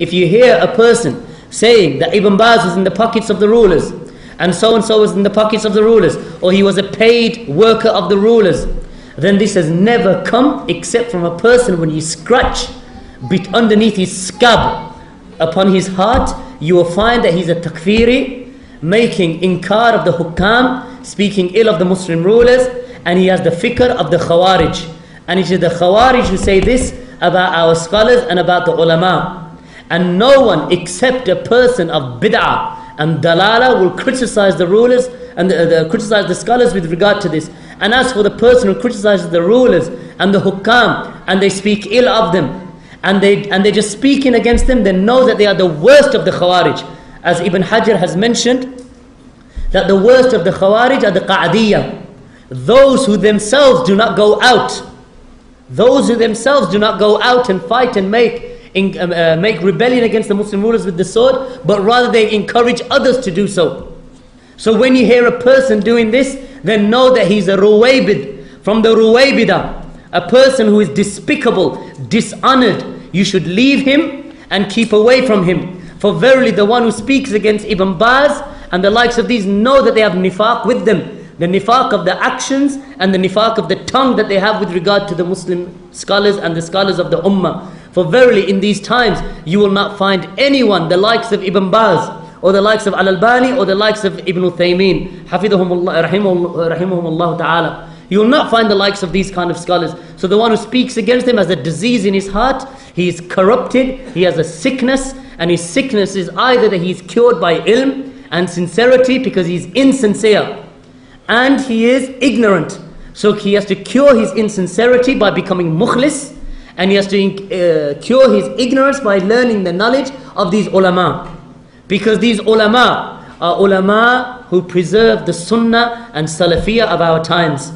If you hear a person saying that Ibn Baz was in the pockets of the rulers, and so was in the pockets of the rulers, or he was a paid worker of the rulers, then this has never come except from a person. When you scratch bit underneath his scab upon his heart, you will find that he's a takfiri, making inkar of the hukam, speaking ill of the Muslim rulers, and he has the fikr of the Khawarij. And it is the Khawarij who say this about our scholars and about the ulama. And no one except a person of bid'ah and dalala will criticize the rulers and criticize the scholars with regard to this. And as for the person who criticizes the rulers and the hukam, and they speak ill of them, and they just speaking against them, they know that they are the worst of the Khawarij. As Ibn Hajar has mentioned, that the worst of the Khawarij are the Qa'adiyya, those who themselves do not go out. Those who themselves do not go out and fight and make rebellion against the Muslim rulers with the sword, but rather they encourage others to do so. So when you hear a person doing this, then know that he's a Ruwaybid, from the Ruwaybidah, a person who is despicable, dishonored. You should leave him and keep away from him. For verily the one who speaks against Ibn Baz and the likes of these know that they have nifaq with them. The nifaq of the actions and the nifaq of the tongue that they have with regard to the Muslim scholars and the scholars of the Ummah. For verily in these times you will not find anyone the likes of Ibn Baz or the likes of Al-Albani or the likes of Ibn Uthaymeen, rahimahumullah ta'ala. You will not find the likes of these kind of scholars. So the one who speaks against them has a disease in his heart, he is corrupted, he has a sickness, and his sickness is either that he is cured by ilm and sincerity because he is insincere, and he is ignorant. So he has to cure his insincerity by becoming mukhlis, and he has to cure his ignorance by learning the knowledge of these ulama. Because these ulama are ulama who preserve the sunnah and salafiyah of our times.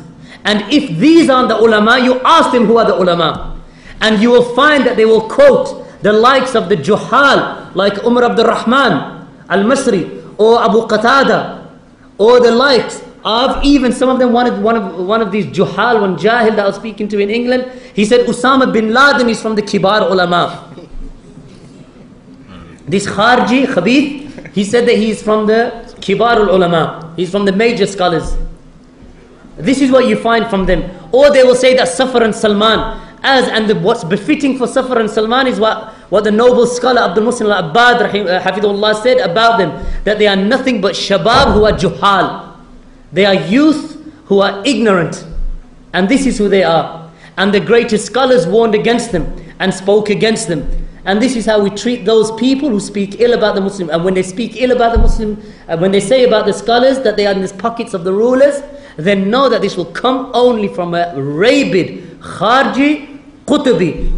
And if these aren't the ulama, you ask them who are the ulama, and you will find that they will quote the likes of the juhal, like Umar Abdul Rahman al-Masri, or Abu Qatada, or the likes of even some of them. One of these juhal, one jahil that I was speaking to in England, he said Usama bin Laden is from the kibar ulama. This Kharji, Khabith, he said that he is from the kibar ulama, he's from the major scholars. This is what you find from them. Or they will say that Safar and Salman, what's befitting for Safar and Salman is what the noble scholar Abdul Muslim al-Abbad Hafidullah said about them, that they are nothing but shabab who are juhal. They are youth who are ignorant, and this is who they are. And the greatest scholars warned against them and spoke against them. And this is how we treat those people who speak ill about the Muslim. And when they speak ill about the Muslim, when they say about the scholars that they are in the pockets of the rulers, then know that this will come only from a rabid, kharji, qutubi,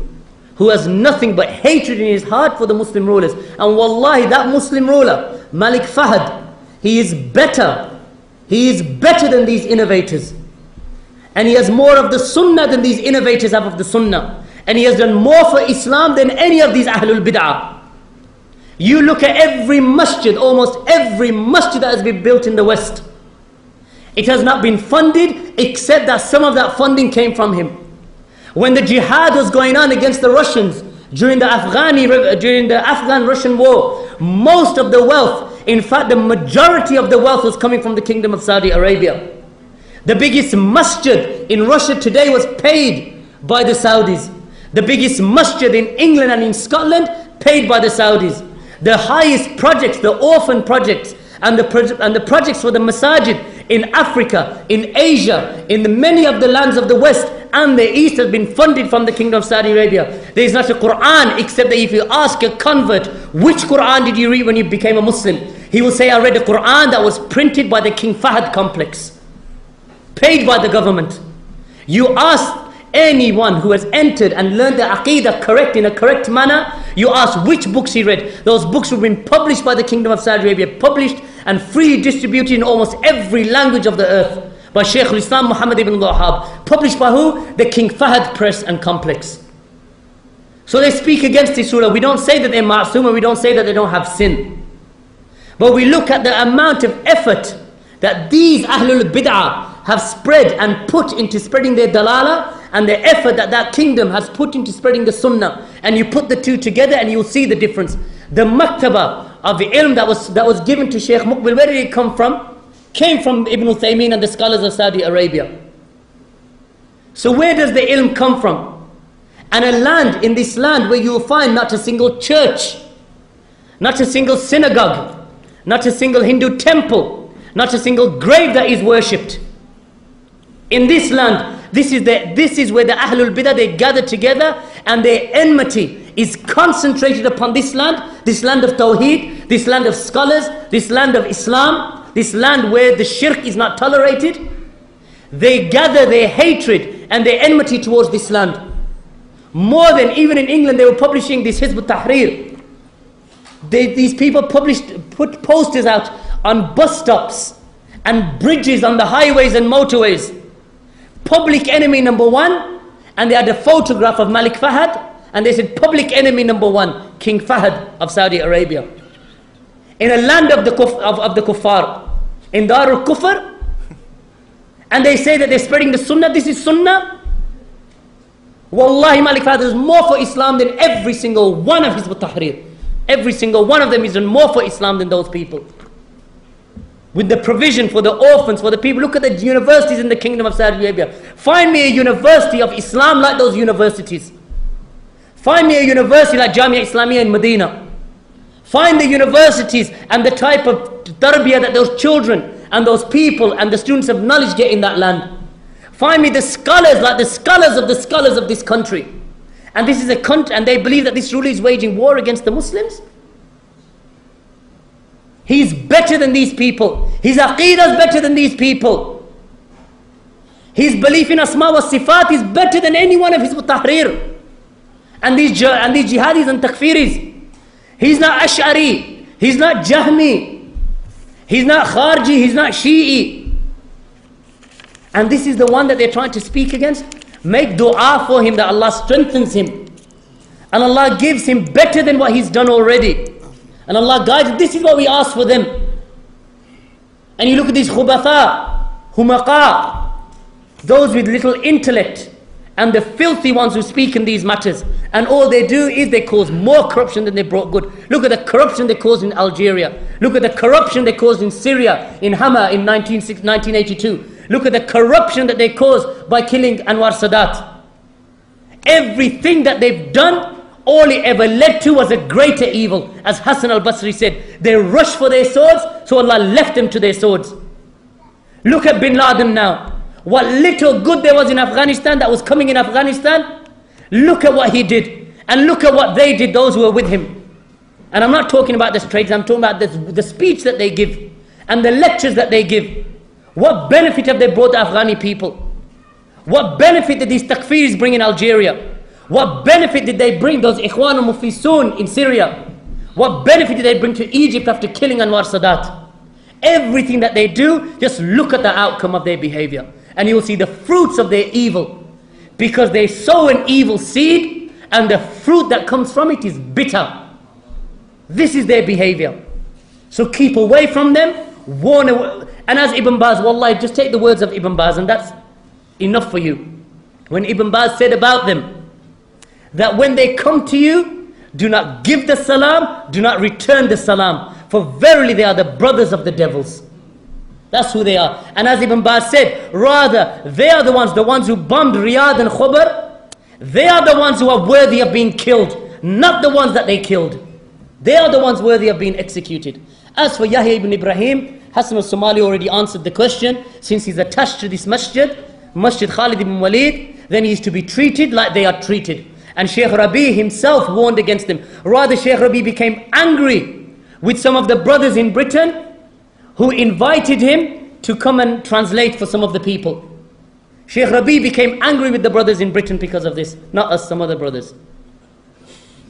who has nothing but hatred in his heart for the Muslim rulers. And wallahi, that Muslim ruler, Malik Fahd, he is better. He is better than these innovators. And he has more of the sunnah than these innovators have of the sunnah. And he has done more for Islam than any of these Ahlul Bid'ah. You look at every masjid, almost every masjid that has been built in the West, it has not been funded except that some of that funding came from him. When the jihad was going on against the Russians during the Afghan-Russian war, most of the wealth, in fact the majority of the wealth, was coming from the Kingdom of Saudi Arabia. The biggest masjid in Russia today was paid by the Saudis. The biggest masjid in England and in Scotland, paid by the Saudis. The highest projects, the orphan projects, and the projects for the masajid in Africa, in Asia, in many of the lands of the West and the East has been funded from the Kingdom of Saudi Arabia. There is not a Quran, except that if you ask a convert, which Quran did you read when you became a Muslim? He will say, I read a Quran that was printed by the King Fahd complex, paid by the government. You ask anyone who has entered and learned the Aqidah correct, in a correct manner, you ask which books he read. Those books have been published by the Kingdom of Saudi Arabia, published and freely distributed in almost every language of the earth by Sheikh al-Islam Muhammad ibn Wahhab. Published by who? The King Fahd Press and Complex. So they speak against this surah. We don't say that they're ma'asum, we don't say that they don't have sin. But we look at the amount of effort that these Ahlul Bid'ah have spread and put into spreading their dalala and the effort that that kingdom has put into spreading the sunnah, and you put the two together and you'll see the difference. The maktaba of the ilm that was given to Sheikh Muqbil, where did it come from? Came from Ibn Uthaymeen and the scholars of Saudi Arabia. So where does the ilm come from? And a land, in this land where you will find not a single church, not a single synagogue, not a single Hindu temple, not a single grave that is worshipped. In this land, this is where the Ahlul Bidah, they gather together, and their enmity is concentrated upon this land of Tawheed, this land of scholars, this land of Islam, this land where the shirk is not tolerated. They gather their hatred and their enmity towards this land. More than, even in England, they were publishing this Hizb al-Tahrir. These people put posters out on bus stops and bridges on the highways and motorways. Public enemy number one, and they had a photograph of Malik Fahad, and they said public enemy number one, King Fahad of Saudi Arabia. In a land of the kuffar, in Darul Kufr, and they say that they're spreading the sunnah. This is sunnah. Wallahi, Malik Fahad is more for Islam than every single one of Hizb ut-Tahrir. Every single one of them is more for Islam than those people. With the provision for the orphans, for the people. Look at the universities in the Kingdom of Saudi Arabia. Find me a university of Islam like those universities. Find me a university like Jamia Islamiyah in Medina. Find the universities and the type of tarbiyah that those children and those people and the students of knowledge get in that land. Find me the scholars like the scholars of this country. And this is a country, and they believe that this ruler is waging war against the Muslims. He's better than these people. His aqeedah is better than these people. His belief in asma wa sifat is better than any one of his tahrir. And these jihadis and takfiris. He's not Ash'ari. He's not Jahmi. He's not Kharji. He's not Shi'i. And this is the one that they're trying to speak against. Make dua for him that Allah strengthens him. And Allah gives him better than what he's done already. And Allah guides. This is what we ask for them. And you look at these khubatha, humaqa, those with little intellect, and the filthy ones who speak in these matters. And all they do is they cause more corruption than they brought good. Look at the corruption they caused in Algeria. Look at the corruption they caused in Syria, in Hama in 1982. Look at the corruption that they caused by killing Anwar Sadat. Everything that they've done, all it ever led to was a greater evil. As Hassan al-Basri said, they rushed for their swords, so Allah left them to their swords. Look at bin Laden now. What little good there was in Afghanistan, that was coming in Afghanistan, look at what he did. And look at what they did, those who were with him. And I'm not talking about the straits, I'm talking about the speech that they give, and the lectures that they give. What benefit have they brought the Afghani people? What benefit did these takfiris bring in Algeria? What benefit did they bring, those Ikhwan al-Muflisun in Syria? What benefit did they bring to Egypt after killing Anwar Sadat? Everything that they do, just look at the outcome of their behavior. And you will see the fruits of their evil. Because they sow an evil seed, and the fruit that comes from it is bitter. This is their behavior. So keep away from them, warn away. And as Ibn Baz, wallahi, just take the words of Ibn Baz, and that's enough for you. When Ibn Baz said about them, that when they come to you, do not give the salam, do not return the salam, for verily they are the brothers of the devils. That's who they are. And as Ibn Baz said, rather they are the ones who bombed Riyadh and Khobar, they are the ones who are worthy of being killed, not the ones that they killed. They are the ones worthy of being executed. As for Yahya ibn Ibrahim, Hassan al-Somali already answered the question. Since he's attached to this masjid, Masjid Khalid ibn Walid, then he is to be treated like they are treated. And Sheikh Rabi himself warned against them. Rather, Sheikh Rabi became angry with some of the brothers in Britain who invited him to come and translate for some of the people. Sheikh Rabi became angry with the brothers in Britain because of this, not us, some other brothers.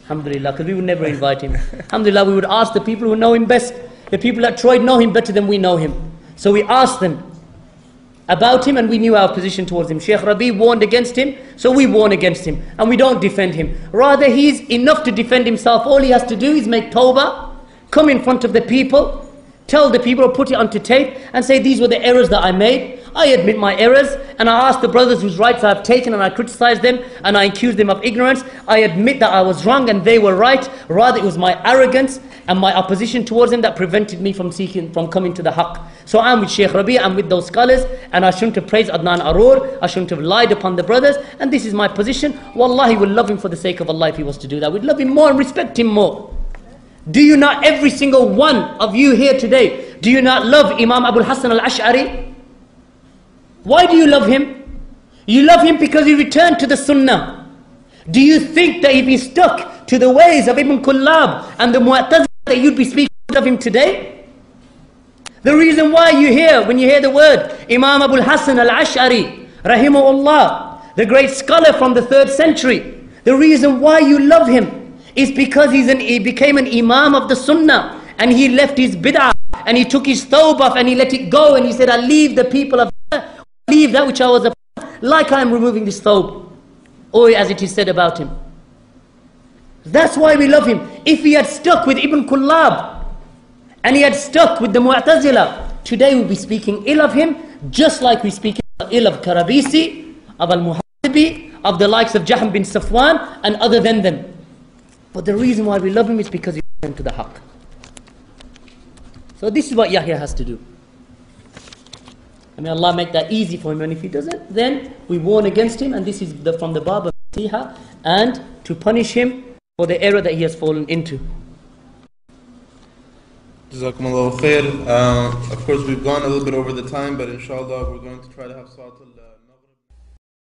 Alhamdulillah, because we would never invite him. Alhamdulillah, we would ask the people who know him best. The people at Troy know him better than we know him. So we asked them about him, and we knew our position towards him. Sheikh Rabi warned against him, so we warn against him. And we don't defend him. Rather, he's enough to defend himself. All he has to do is make tawbah, come in front of the people, tell the people, or put it onto tape, and say, these were the errors that I made. I admit my errors, and I ask the brothers whose rights I have taken, and I criticize them, and I accuse them of ignorance. I admit that I was wrong and they were right. Rather, it was my arrogance and my opposition towards them that prevented me from coming to the haqq. So I'm with Sheikh Rabi', I'm with those scholars, and I shouldn't have praised Adnan Arur, I shouldn't have lied upon the brothers, and this is my position. Wallahi, we'll love him for the sake of Allah if he was to do that. We'd love him more and respect him more. Do you not, every single one of you here today, do you not love Imam Abul Hasan al-Ash'ari? Why do you love him? You love him because he returned to the sunnah. Do you think that if he stuck to the ways of Ibn Kullab and the Mu'tazila that you'd be speaking of him today? The reason why you hear, when you hear the word Imam Abul Hasan al-Ash'ari, rahimahullah, the great scholar from the 3rd century, the reason why you love him is because he became an imam of the sunnah, and he left his bid'ah, and he took his thawb off and he let it go, and he said, I leave the people of leave that which I was upon, like I am removing this thawb, or as it is said about him. That's why we love him. If he had stuck with Ibn Kullab and he had stuck with the Mu'tazila, today we'll be speaking ill of him, just like we speak ill of Karabisi, of Al-Muhasibi, of the likes of Jahm bin Safwan and other than them. But the reason why we love him is because he came to the haqq. So this is what Yahya has to do. And may Allah make that easy for him, and if he doesn't, then we warn against him, and this is from the bab of nasiha, and to punish him for the error that he has fallen into. Jazakumullahu khair. Of course, we've gone a little bit over the time, but inshallah we're going to try to have Salatul